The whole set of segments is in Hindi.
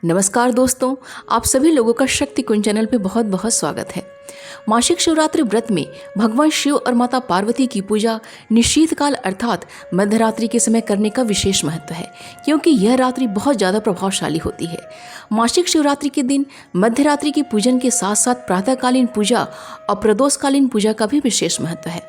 नमस्कार दोस्तों, आप सभी लोगों का शक्ति कुंज चैनल पे बहुत बहुत स्वागत है। मासिक शिवरात्रि व्रत में भगवान शिव और माता पार्वती की पूजा निशीत काल अर्थात मध्यरात्रि के समय करने का विशेष महत्व है, क्योंकि यह रात्रि बहुत ज़्यादा प्रभावशाली होती है। मासिक शिवरात्रि के दिन मध्यरात्रि के पूजन के साथ साथ प्रातःकालीन पूजा और प्रदोषकालीन पूजा का भी विशेष महत्व है।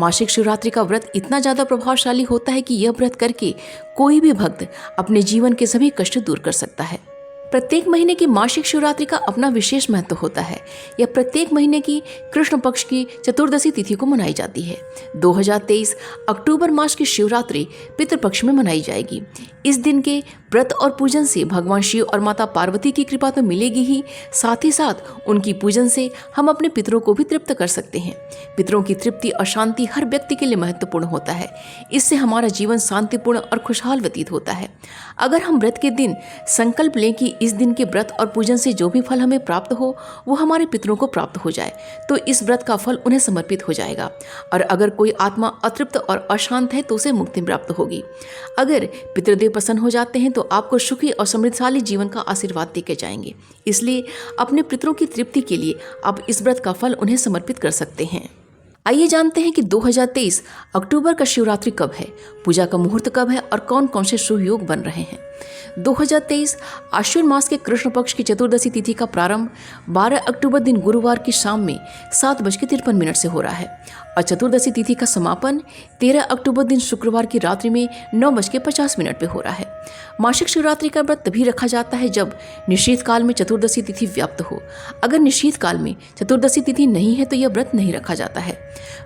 मासिक शिवरात्रि का व्रत इतना ज़्यादा प्रभावशाली होता है कि यह व्रत करके कोई भी भक्त अपने जीवन के सभी कष्ट दूर कर सकता है। प्रत्येक महीने की मासिक शिवरात्रि का अपना विशेष महत्व होता है। यह प्रत्येक महीने की कृष्ण पक्ष की चतुर्दशी तिथि को मनाई जाती है। 2023 अक्टूबर मास की शिवरात्रि पितृपक्ष में मनाई जाएगी। इस दिन के व्रत और पूजन से भगवान शिव और माता पार्वती की कृपा तो मिलेगी ही, साथ ही साथ उनकी पूजन से हम अपने पितरों को भी तृप्त कर सकते हैं। पितरों की तृप्ति और शांति हर व्यक्ति के लिए महत्वपूर्ण होता है। इससे हमारा जीवन शांतिपूर्ण और खुशहाल व्यतीत होता है। अगर हम व्रत के दिन संकल्प लें कि इस दिन के व्रत और पूजन से जो भी फल हमें प्राप्त हो वो हमारे पितरों को प्राप्त हो जाए, तो इस व्रत का फल उन्हें समर्पित हो जाएगा। और अगर कोई आत्मा अतृप्त और अशांत है तो उसे मुक्ति प्राप्त होगी। अगर पितृदेव प्रसन्न हो जाते हैं तो आपको सुखी और समृद्धशाली जीवन का आशीर्वाद देके जाएंगे। इसलिए अपने पितरों की तृप्ति के लिए आप इस व्रत का फल उन्हें समर्पित कर सकते हैं। आइए जानते हैं कि 2023 अक्टूबर का शिवरात्रि कब है, पूजा का मुहूर्त कब है और कौन कौन से शुभ योग बन रहे हैं। 2023 आश्विन मास के कृष्ण पक्ष की चतुर्दशी तिथि का प्रारंभ 12 अक्टूबर दिन गुरुवार की शाम में 7:53 से हो रहा है और चतुर्दशी तिथि का समापन 13 अक्टूबर दिन शुक्रवार की रात्रि में 9:50 पे हो रहा है। मासिक शिवरात्रि का व्रत तभी रखा जाता है जब निशीत काल में चतुर्दशी तिथि व्याप्त हो। अगर निशीत काल में चतुर्दशी तिथि नहीं है तो यह व्रत नहीं रखा जाता है।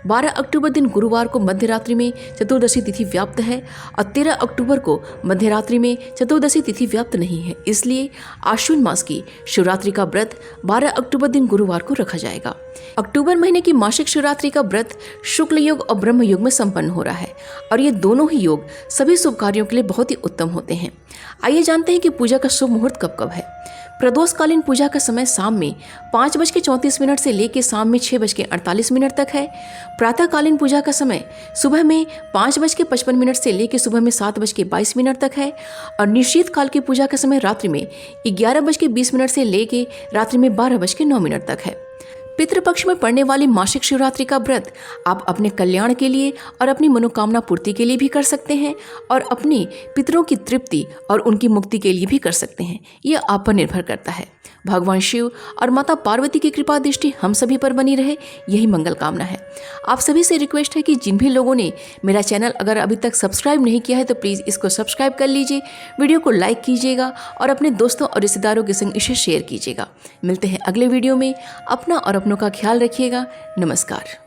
12 अक्टूबर दिन गुरुवार को मध्यरात्रि में चतुर्दशी तिथि व्याप्त है और 13 अक्टूबर को मध्यरात्रि में चतुर्दशी तिथि व्याप्त नहीं है। इसलिए आश्विन मास की शिवरात्रि का व्रत 12 अक्टूबर दिन गुरुवार को रखा जाएगा। अक्टूबर महीने की मासिक शिवरात्रि का व्रत शुक्ल योग और ब्रह्म योग में संपन्न हो रहा है और ये दोनों ही योग सभी शुभ कार्यों के लिए बहुत ही उत्तम होते हैं। आइए जानते हैं कि पूजा का शुभ मुहूर्त कब कब है। प्रदोषकालीन पूजा का समय शाम में 5:34 से लेकर शाम में 6:48 तक है। प्रातःकालीन पूजा का समय सुबह में 5:55 से लेकर सुबह में 7:22 तक है और निशीत काल की पूजा का समय रात्रि में 11:20 से लेकर रात्रि में 12:09 तक है। पितृपक्ष में पड़ने वाली मासिक शिवरात्रि का व्रत आप अपने कल्याण के लिए और अपनी मनोकामना पूर्ति के लिए भी कर सकते हैं और अपने पितरों की तृप्ति और उनकी मुक्ति के लिए भी कर सकते हैं। यह आप पर निर्भर करता है। भगवान शिव और माता पार्वती की कृपा दृष्टि हम सभी पर बनी रहे, यही मंगल कामना है। आप सभी से रिक्वेस्ट है कि जिन भी लोगों ने मेरा चैनल अगर अभी तक सब्सक्राइब नहीं किया है तो प्लीज़ इसको सब्सक्राइब कर लीजिए, वीडियो को लाइक कीजिएगा और अपने दोस्तों और रिश्तेदारों के संग इसे शेयर कीजिएगा। मिलते हैं अगले वीडियो में। अपना और अपनों का ख्याल रखिएगा। नमस्कार।